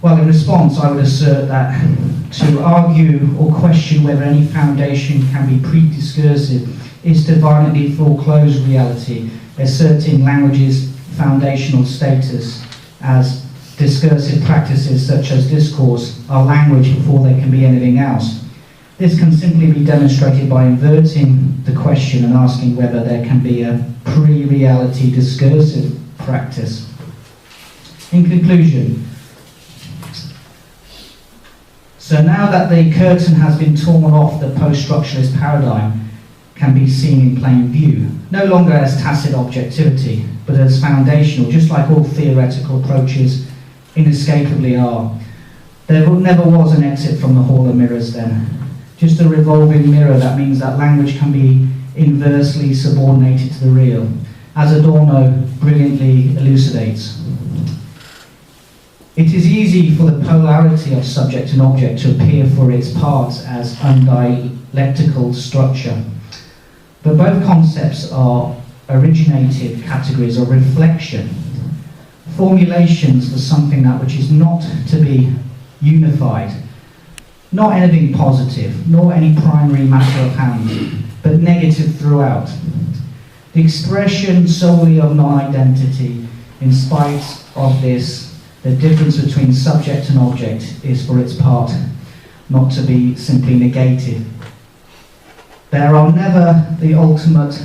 Well, in response, I would assert that to argue or question whether any foundation can be pre-discursive is to violently foreclose reality, asserting language's foundational status as discursive practices such as discourse are language before they can be anything else. This can simply be demonstrated by inverting the question and asking whether there can be a pre-reality discursive practice. In conclusion, so now that the curtain has been torn off, the post-structuralist paradigm can be seen in plain view, no longer as tacit objectivity, but as foundational, just like all theoretical approaches inescapably are. There never was an exit from the Hall of Mirrors then. Just a revolving mirror that means that language can be inversely subordinated to the real, as Adorno brilliantly elucidates. It is easy for the polarity of subject and object to appear for its parts as undialectical structure. But both concepts are originative categories of reflection, formulations for something that which is not to be unified, not anything positive, nor any primary matter of hand, but negative throughout. The expression solely of non-identity, in spite of this, the difference between subject and object is for its part not to be simply negated. There are never the ultimate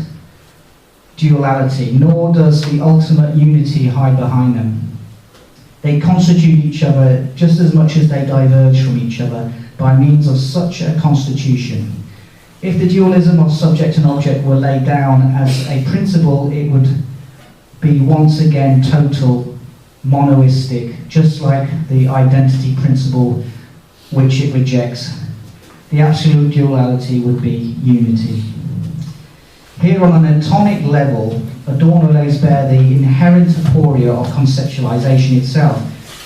duality, nor does the ultimate unity hide behind them. They constitute each other just as much as they diverge from each other by means of such a constitution. If the dualism of subject and object were laid down as a principle, it would be once again total monoistic, just like the identity principle which it rejects. The absolute duality would be unity. Here on an atomic level, Adorno lays bare the inherent aporia of conceptualization itself.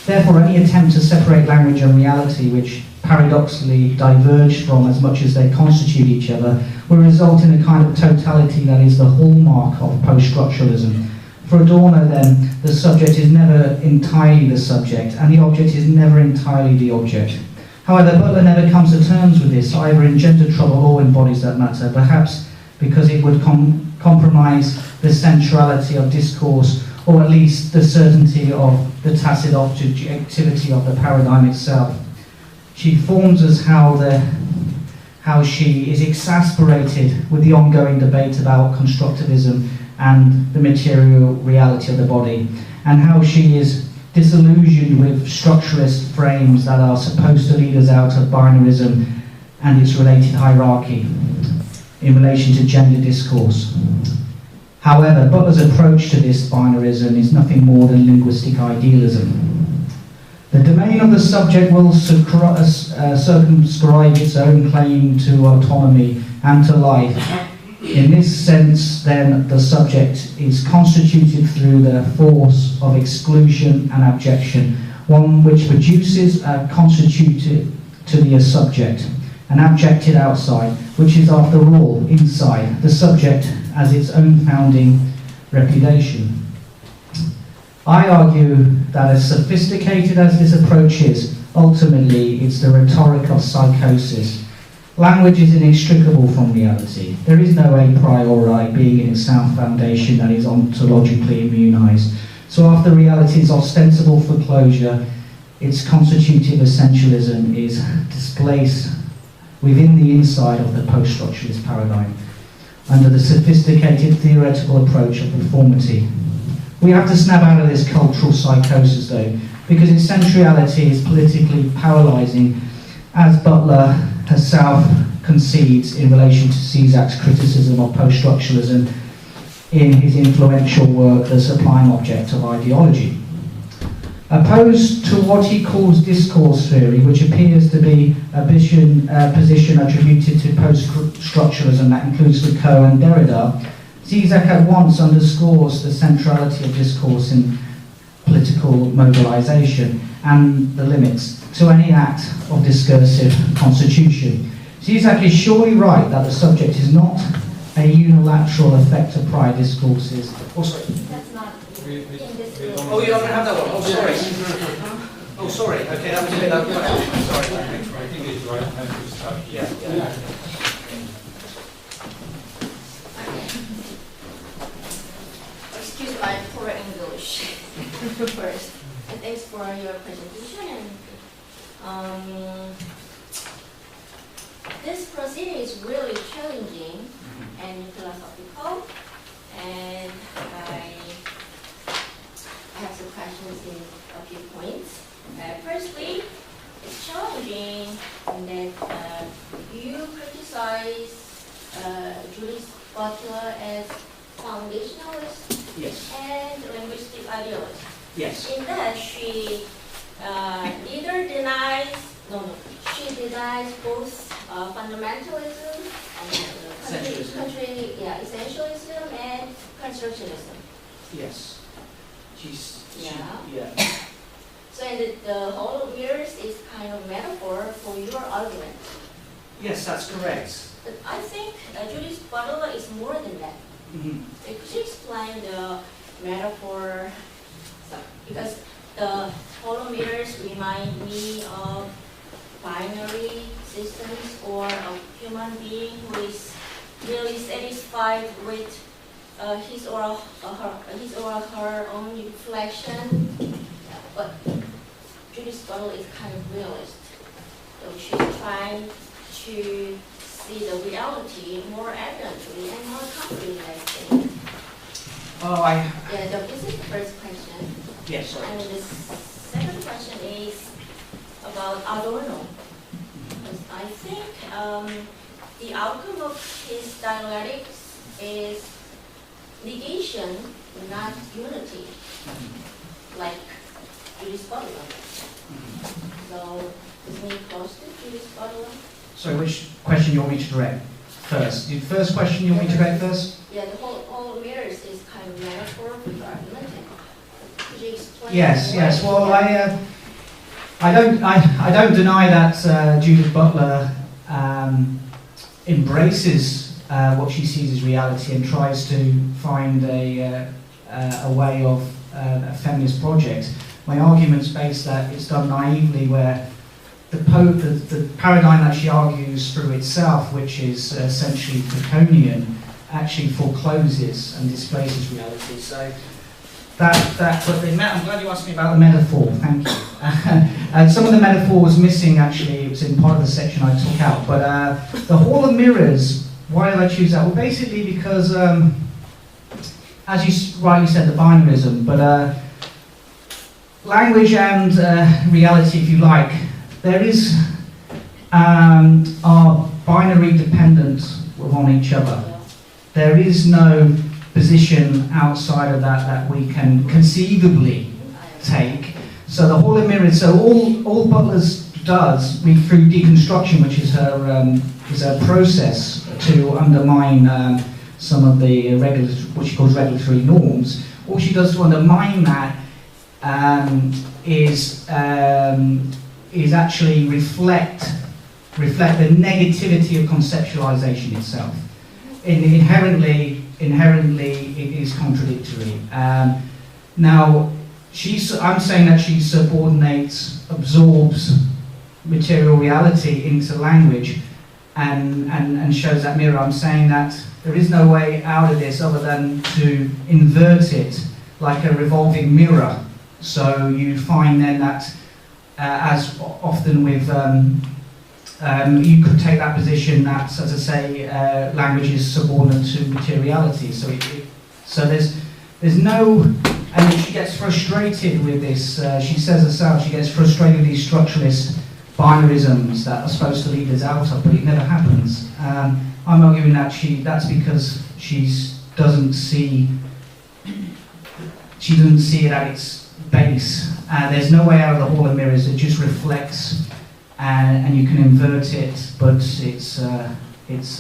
Therefore, any attempt to separate language and reality, which paradoxically diverge from as much as they constitute each other, will result in a kind of totality that is the hallmark of post-structuralism. For Adorno, then, the subject is never entirely the subject, and the object is never entirely the object. However, Butler never comes to terms with this, either in Gender Trouble or in Bodies That Matter, perhaps because it would compromise the centrality of discourse, or at least the certainty of the tacit objectivity of the paradigm itself. She informs us how she is exasperated with the ongoing debate about constructivism and the material reality of the body, and how she is disillusioned with structuralist frames that are supposed to lead us out of binarism and its related hierarchy in relation to gender discourse. However, Butler's approach to this binarism is nothing more than linguistic idealism. The domain of the subject will circumscribe its own claim to autonomy and to life. In this sense, then, the subject is constituted through the force of exclusion and abjection, one which produces a constituted to the subject, an abjected outside, which is after all inside, the subject as its own founding repudiation. I argue that as sophisticated as this approach is, ultimately it's the rhetoric of psychosis. Language is inextricable from reality. There is no a priori being in its sound foundation that is ontologically immunized. So after reality's ostensible foreclosure, its constitutive essentialism is displaced within the inside of the post-structuralist paradigm, under the sophisticated theoretical approach of conformity. We have to snap out of this cultural psychosis, though, because its centrality is politically paralyzing, as Butler herself concedes in relation to Cizak's criticism of post-structuralism in his influential work, The Sublime Object of Ideology. Opposed to what he calls discourse theory, which appears to be a position attributed to post-structuralism that includes Foucault and Derrida, Cizak at once underscores the centrality of discourse in political mobilization and the limits to any act of discursive constitution. Cizak is surely right that the subject is not a unilateral effect of prior discourses. That's not in this room. Oh, you don't have that one? Oh, sorry. Oh, sorry. Okay, that was a bit unfair. Sorry. I think it's right. Yeah. Excuse my poor English first. And thanks for your presentation. And this proceeding is really challenging and philosophical. And I have some questions in a few points. Firstly, it's challenging in that you criticize Judith Butler as foundationalist Yes. and linguistic idealist. Yes. In that, she either denies, she denies both fundamentalism and essentialism and constructionism. Yes. She's. Yeah. Yeah. So the whole of mirrors is kind of metaphor for your argument. Yes, that's correct. But I think Judith Butler is more than that. Mm-hmm. Could you explain the metaphor? Because the holometers remind me of binary systems or a human being who is really satisfied with his or her own reflection. But Judith Butler is kind of realist. So she's trying to see the reality more evidently and more concretely, I think. Oh, Yeah, this is the first question. Yes, sorry. And the second question is about Adorno. Because I think the outcome of his dialectics is negation, not unity, like Judith Butler. So, isn't it close to Judith Butler? So which question you want me to direct first? The first question you want me to direct first? Yeah, the whole mirrors is kind of metaphor for your argument. Could you explain? Yes, yes. Well, I don't deny that Judith Butler embraces what she sees as reality and tries to find a way of a feminist project. My argument's based that it's done naively, where the paradigm that she argues through itself, which is essentially Baconian, actually forecloses and displaces reality. So I'm glad you asked me about the metaphor. Thank you. And some of the metaphor was missing. Actually, it was in part of the section I took out. But the Hall of Mirrors. Why did I choose that? Well, basically because, as you rightly said, the binarism. But language and reality, if you like, there is are binary dependent on each other. There is no position outside of that we can conceivably take. So the Hall of Mirrors, so all Butler's does, through deconstruction, which is her process to undermine some of the what she calls regulatory norms. All she does to undermine that is actually reflect the negativity of conceptualization itself. Inherently, it is contradictory. Now, I'm saying that she subordinates, absorbs material reality into language and shows that mirror. I'm saying that there is no way out of this other than to invert it like a revolving mirror. So you find then that, as often with, you could take that position that, as I say, language is subordinate to materiality. So there's no, and she gets frustrated with this. She says herself, she gets frustrated with these structuralist binarisms that are supposed to lead us out of, but it never happens. I'm arguing that that's because she doesn't see it at its base. There's no way out of the Hall of Mirrors. It just reflects, and you can invert it, but it's There's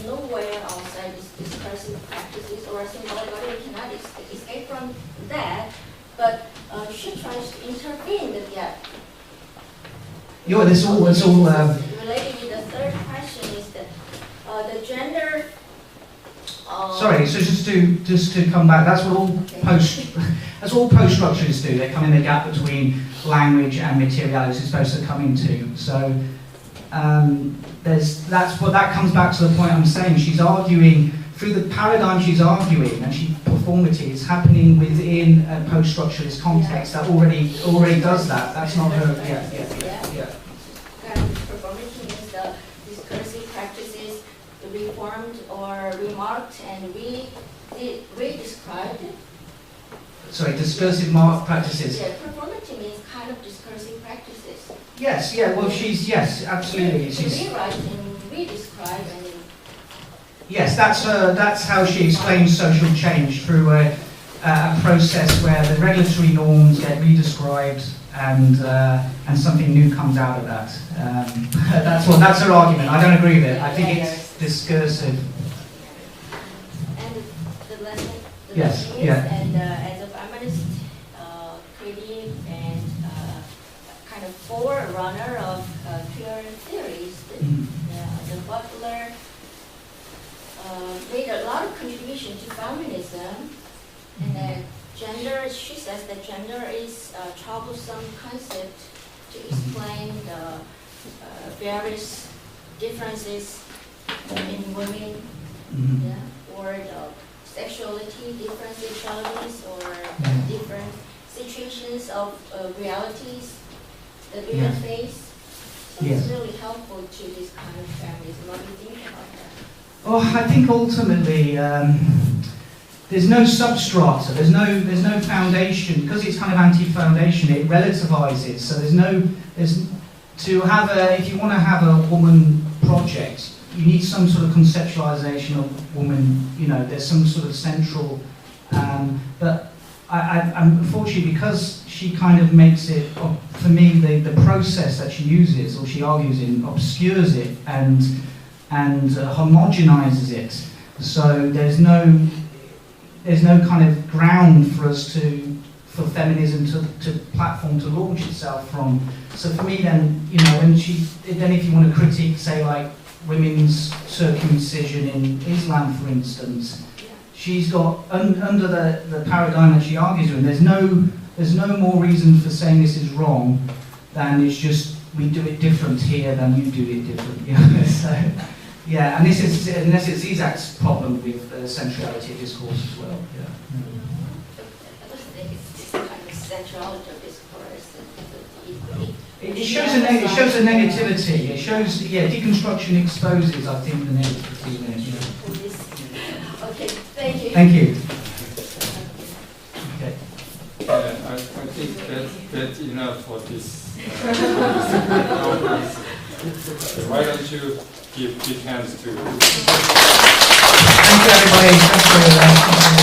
no way outside these discursive practices or symbolic order. We cannot escape from that, but she tries to intervene with that. Yeah, it's all related with the third question is that the gender. Sorry, so just to come back, that's what all as all post-structuralists do. They come in the gap between language and materiality is supposed to come into. So that comes back to the point I'm saying. She's arguing, through the paradigm she's arguing, and performity is happening within a post-structuralist context that already does that. That's not her. Yeah. Performity means the discursive practices reformed or remarked and re-described. Sorry, discursive practices. Yeah, performity means kind of discursive practices. Yes, yeah, well yes, absolutely. To rewrite and re-describe and... Yes, that's how she explains social change, through a process where the regulatory norms get re-described and something new comes out of that. That's her argument. I don't agree with it. I think it's discursive. And the lesson yes, is, yeah. and as a feminist critic and kind of forerunner of queer theories, the Butler made a lot of contribution to feminism, and gender, she says that gender is a troublesome concept to explain the various differences in women, or the sexuality, different sexualities, or different situations of realities that women face. So it's really helpful to this kind of feminism. What do you think about that? Oh, I think ultimately there's no substrata, there's no foundation, because it's kind of anti-foundation. It relativizes. So if you want to have a woman project, you need some sort of conceptualization of woman. There's some sort of central. But I'm unfortunately, because she kind of makes it, for me, the process that she uses or she argues in obscures it and homogenizes it. So there's no kind of ground for for feminism to platform to launch itself from. So for me, then if you want to critique, say, like women's circumcision in Islam, for instance, she's got under the paradigm that she argues with. There's no more reason for saying this is wrong than it's just we do it different here than you do it different. So. Yeah, and this is Zizek's problem with centrality of discourse as well. Yeah. I don't think it's kind of centrality of discourse. It shows a negativity. It shows, deconstruction exposes, I think, the negativity in it. Okay, thank you. Thank you. Okay. I think that's enough for this. Why don't you give big hands to... Thank you, everybody. Thank you.